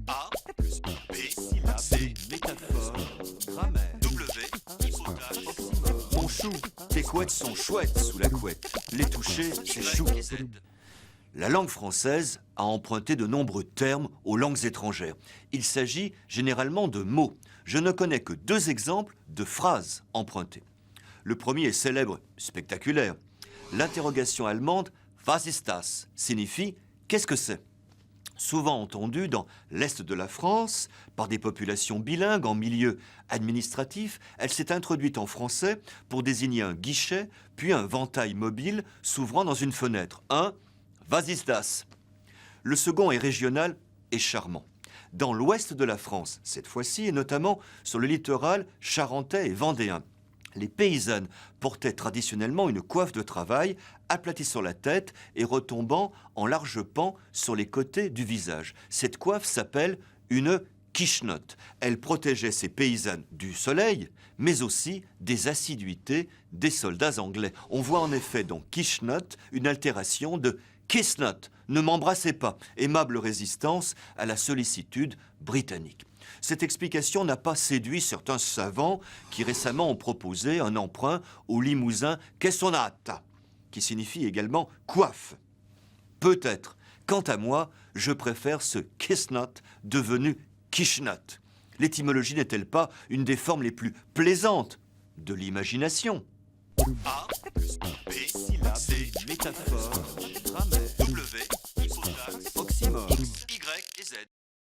A plus B, C, Métaphore, grammaire, W, hypothèse, oxymore. Mon chou, tes couettes sont chouettes sous la couette. Les toucher, c'est chou. Y, Z. La langue française a emprunté de nombreux termes aux langues étrangères. Il s'agit généralement de mots. Je ne connais que 2 exemples de phrases empruntées. Le premier est célèbre, spectaculaire. L'interrogation allemande « Was ist das ?» signifie « qu'est-ce que c'est ?» Souvent entendue dans l'Est de la France, par des populations bilingues en milieu administratif, elle s'est introduite en français pour désigner un guichet, puis un ventail mobile s'ouvrant dans une fenêtre. Un « Was ist das ?» Le second est régional et charmant. Dans l'ouest de la France, cette fois-ci, et notamment sur le littoral charentais et vendéen, les paysannes portaient traditionnellement une coiffe de travail aplatie sur la tête et retombant en larges pans sur les côtés du visage. Cette coiffe s'appelle une quichenotte. Elle protégeait ces paysannes du soleil, mais aussi des assiduités des soldats anglais. On voit en effet dans quichenotte une altération de kiss not, ne m'embrassez pas, aimable résistance à la sollicitude britannique. Cette explication n'a pas séduit certains savants qui récemment ont proposé un emprunt au limousin kessonata, qui signifie également coiffe. Peut-être. Quant à moi, je préfère ce kissnot devenu kishnot. L'étymologie n'est-elle pas une des formes les plus plaisantes de l'imagination ? A plus B, C, Métaphore, grammaire, W, hypothèse, oxymore. Y et Z.